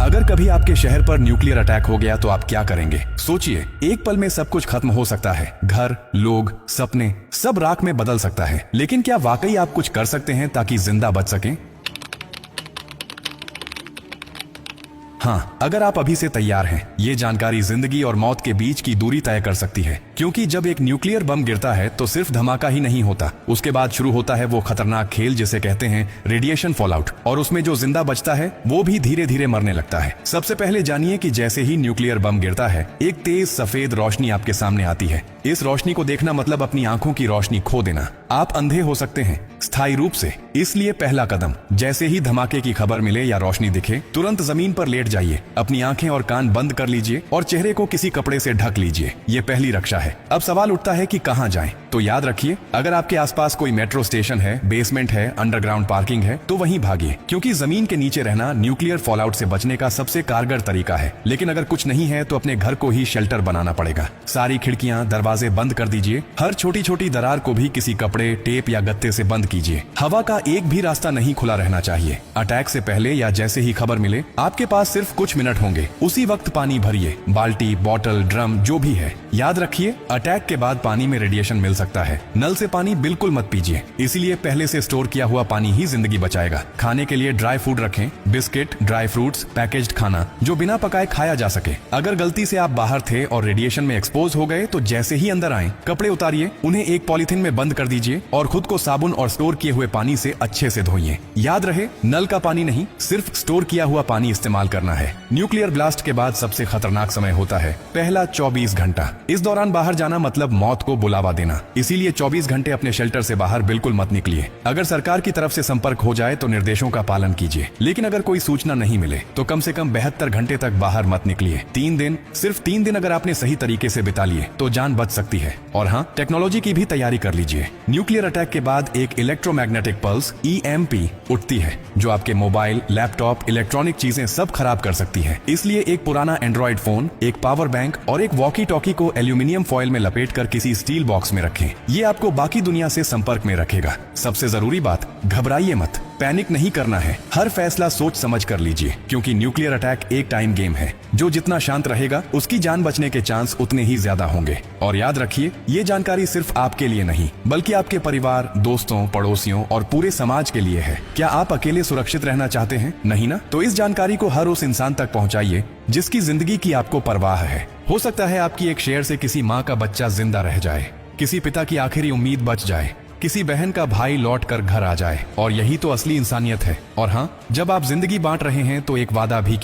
अगर कभी आपके शहर पर न्यूक्लियर अटैक हो गया तो आप क्या करेंगे? सोचिए, एक पल में सब कुछ खत्म हो सकता है। घर, लोग, सपने, सब राख में बदल सकता है। लेकिन क्या वाकई आप कुछ कर सकते हैं ताकि जिंदा बच सकें? हाँ, अगर आप अभी से तैयार हैं, ये जानकारी जिंदगी और मौत के बीच की दूरी तय कर सकती है। क्योंकि जब एक न्यूक्लियर बम गिरता है तो सिर्फ धमाका ही नहीं होता, उसके बाद शुरू होता है वो खतरनाक खेल जिसे कहते हैं रेडिएशन फॉलआउट। और उसमें जो जिंदा बचता है वो भी धीरे धीरे मरने लगता है। सबसे पहले जानिए कि जैसे ही न्यूक्लियर बम गिरता है, एक तेज सफेद रोशनी आपके सामने आती है। इस रोशनी को देखना मतलब अपनी आंखों की रोशनी खो देना। आप अंधे हो सकते हैं स्थायी रूप से। इसलिए पहला कदम, जैसे ही धमाके की खबर मिले या रोशनी दिखे, तुरंत जमीन पर लेट जाइए, अपनी आंखें और कान बंद कर लीजिए और चेहरे को किसी कपड़े से ढक लीजिए। ये पहली रक्षा है। अब सवाल उठता है कि कहां जाएं? तो याद रखिए, अगर आपके आसपास कोई मेट्रो स्टेशन है, बेसमेंट है, अंडरग्राउंड पार्किंग है, तो वहीं भागिए, क्योंकि जमीन के नीचे रहना न्यूक्लियर फॉलआउट से बचने का सबसे कारगर तरीका है। लेकिन अगर कुछ नहीं है तो अपने घर को ही शेल्टर बनाना पड़ेगा। सारी खिड़कियां, दरवाजे बंद कर दीजिए। हर छोटी छोटी दरार को भी किसी कपड़े, टेप या गत्ते से बंद कीजिए। हवा का एक भी रास्ता नहीं खुला रहना चाहिए। अटैक से पहले या जैसे ही खबर मिले, आपके पास सिर्फ कुछ मिनट होंगे। उसी वक्त पानी भरिए, बाल्टी, बोतल, ड्रम, जो भी है। याद रखिए, अटैक के बाद पानी में रेडिएशन मिल सकता है। नल से पानी बिल्कुल मत पीजिए, इसीलिए पहले से स्टोर किया हुआ पानी ही जिंदगी बचाएगा। खाने के लिए ड्राई फूड रखें, बिस्किट, ड्राई फ्रूट्स, पैकेज्ड खाना जो बिना पकाए खाया जा सके। अगर गलती से आप बाहर थे और रेडिएशन में एक्सपोज हो गए तो जैसे ही अंदर आए, कपड़े उतारिए, उन्हें एक पॉलिथीन में बंद कर दीजिए और खुद को साबुन और स्टोर किए हुए पानी से अच्छे से धोइए। याद रहे, नल का पानी नहीं, सिर्फ स्टोर किया हुआ पानी इस्तेमाल करना है। न्यूक्लियर ब्लास्ट के बाद सबसे खतरनाक समय होता है पहला 24 घंटा। इस दौरान बाहर जाना मतलब मौत को बुलावा देना। इसीलिए 24 घंटे अपने शेल्टर से बाहर बिल्कुल मत निकलिए। अगर सरकार की तरफ से संपर्क हो जाए तो निर्देशों का पालन कीजिए, लेकिन अगर कोई सूचना नहीं मिले तो कम से कम 72 घंटे तक बाहर मत निकलिए। 3 दिन, सिर्फ 3 दिन अगर आपने सही तरीके से बिता लिए तो जान बच सकती है। और हाँ, टेक्नोलॉजी की भी तैयारी कर लीजिए। न्यूक्लियर अटैक के बाद एक इलेक्ट्रोमैग्नेटिक पल्स EMP उठती है, जो आपके मोबाइल, लैपटॉप, इलेक्ट्रॉनिक चीजें सब खराब कर सकती है। इसलिए एक पुराना एंड्रॉइड फोन, एक पावर बैंक और एक वॉकी टॉकी को एल्यूमिनियम फॉइल में लपेटकर किसी स्टील बॉक्स में रखें। ये आपको बाकी दुनिया से संपर्क में रखेगा। सबसे जरूरी बात, घबराइए मत, पैनिक नहीं करना है। हर फैसला सोच समझ कर लीजिए, क्योंकि न्यूक्लियर अटैक एक टाइम गेम है। जो जितना शांत रहेगा, उसकी जान बचने के चांस उतने ही ज्यादा होंगे। और याद रखिए, ये जानकारी सिर्फ आपके लिए नहीं, बल्कि आपके परिवार, दोस्तों, पड़ोसियों और पूरे समाज के लिए है। क्या आप अकेले सुरक्षित रहना चाहते हैं? नहीं ना? तो इस जानकारी को हर उस इंसान तक पहुंचाइए जिसकी जिंदगी की आपको परवाह है। हो सकता है आपकी एक शेयर से किसी माँ का बच्चा जिंदा रह जाए, किसी पिता की आखिरी उम्मीद बच जाए, किसी बहन का भाई लौट कर घर आ जाए। और यही तो असली इंसानियत है। और हाँ, जब आप जिंदगी बांट रहे हैं तो एक वादा भी